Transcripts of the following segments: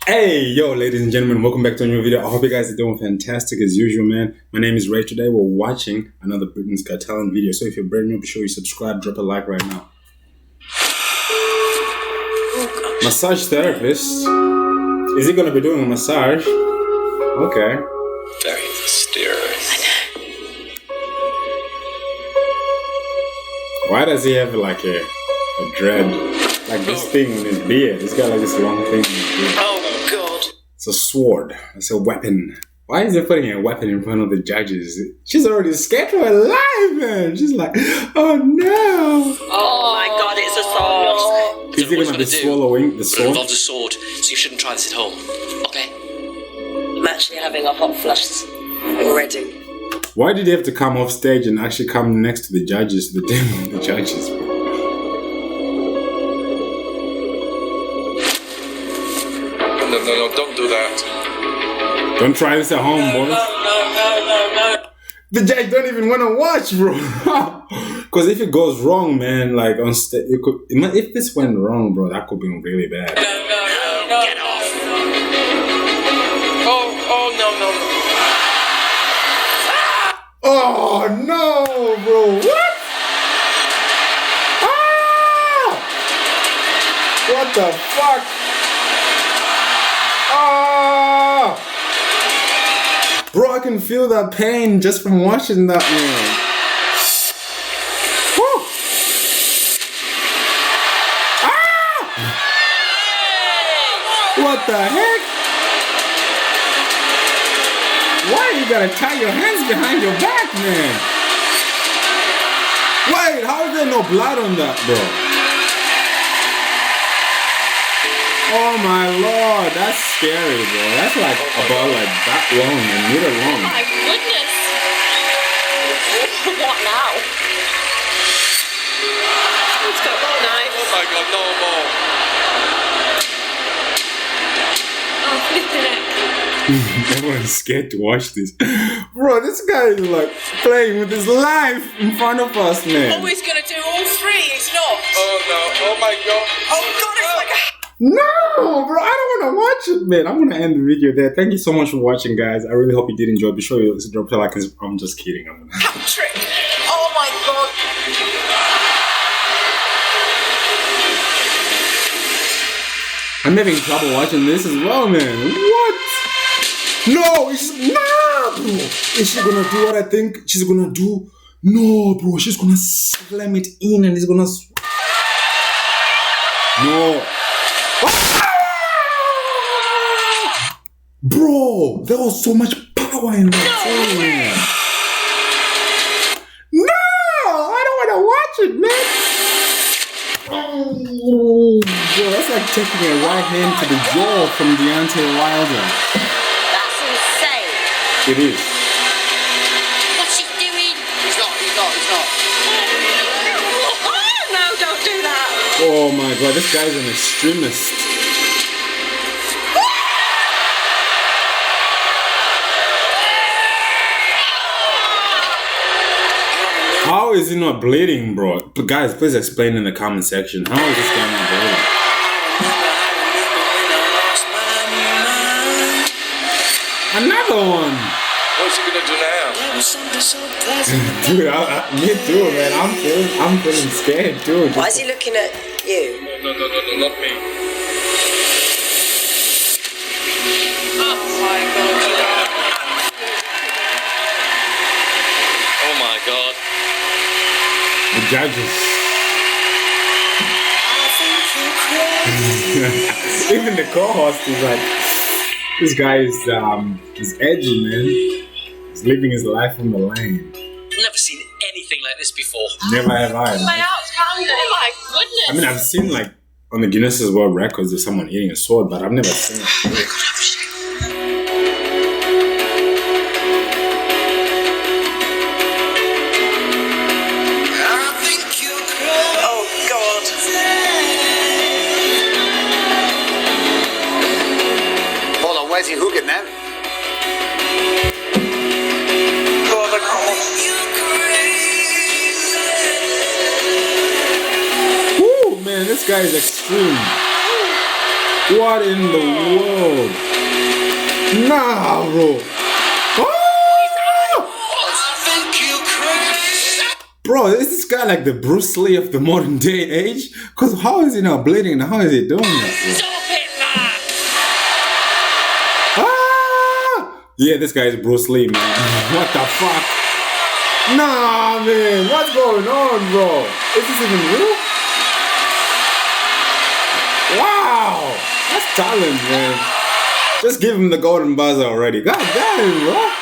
Hey, yo, ladies and gentlemen, welcome back to a new video. I hope you guys are doing fantastic as usual, man. My name is Ray. Today we're watching another Britain's Got Talent video. So if you're brand new, be sure you subscribe, drop a like right now. Massage therapist? Is he gonna be doing a massage? Okay. Very mysterious. Why does he have like a dread? Like this thing in his beard. He's got like this long thing in his beard. Oh God. It's a sword. It's a weapon. Why is he putting a weapon in front of the judges? She's already scared for her life, man. She's like, oh no. Oh my God, it's a sword. Is he gonna be swallowing the sword? It involves a sword, so you shouldn't try this at home. Okay? I'm actually having a hot flush already. Why did he have to come off stage and actually come next to the judges, the table of the judges? No, don't do that. Don't try this at home, boys. No. The judge don't even want to watch, bro. Because if it goes wrong, man, like on stage, if this went wrong, bro, that could be really bad. No. Get off. No. Oh no, bro! What? Ah! What the fuck? Ah! Bro, I can feel that pain just from watching that, man. Woo! Ah! What the heck? Why you gotta tie your hands behind your back, man? Wait, how is there no blood on that, bro? Oh my lord, that's scary, bro. That's like about like that long and meter long. Oh my goodness. What now? Let's go, more knife. Oh my God, no more. Oh, flipping it. Everyone's scared to watch this. Bro, this guy is like playing with his life in front of us, man. Oh, he's gonna do all three, he's not. Oh no, oh my God. Oh God, it's like a No, bro, I don't want to watch it, man. I'm going to end the video there. Thank you so much for watching, guys. I really hope you did enjoy. Be sure you drop a like. I'm just kidding. hat trick. Oh my God. I'm having trouble watching this as well, man. What? No, is she gonna do what I think she's gonna do? No, bro, she's gonna slam it in and it's gonna. No. Bro, there was so much power in that thing, man. No, I don't want to watch it, man. Oh, bro, that's like taking a right hand to the jaw from Deontay Wilder. That's insane. It is. What's he doing? He's not. Oh, no, don't do that. Oh my god, this guy's an extremist. How is he not bleeding, bro? But guys, please explain in the comment section. How is this guy not bleeding? Another one! What's he gonna do now? Dude, me too, man. I'm feeling scared too. Why is he looking at you? No, not me. Oh my God. Oh my God. The judges. Even the co-host is like, this guy is edgy, man. He's living his life on the line. Never seen anything like this before. Never have I. My heart's pounding. Oh my goodness. I mean, I've seen like on the Guinness World Records of someone eating a sword, but I've never seen it. Where's he hooking then? Woo, man, this guy is extreme. What in the world? Nah, bro. Bro, is this guy like the Bruce Lee of the modern day age? Cause how is he now bleeding and how is he doing that? Stop it, man! Ah! Yeah, this guy is Bruce Lee, man. What the fuck? Nah, man. What's going on, bro? Is this even real? Wow. That's talent, man. Just give him the golden buzzer already. God damn, bro.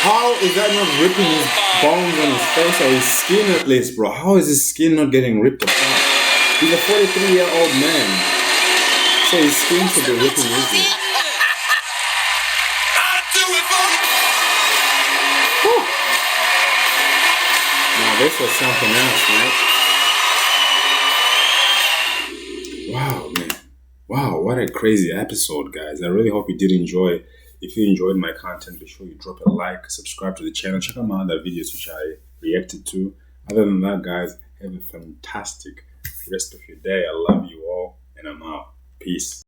How is that not ripping his bones on his face or his skin at least, bro? How is his skin not getting ripped apart? He's a 43-year-old man. So his skin should be ripping easily. Now this was something else, man. Wow, man. Wow, what a crazy episode, guys. I really hope you did enjoy. If you enjoyed my content, be sure you drop a like, subscribe to the channel, check out my other videos which I reacted to. Other than that, guys, have a fantastic rest of your day. I love you all, and I'm out. Peace.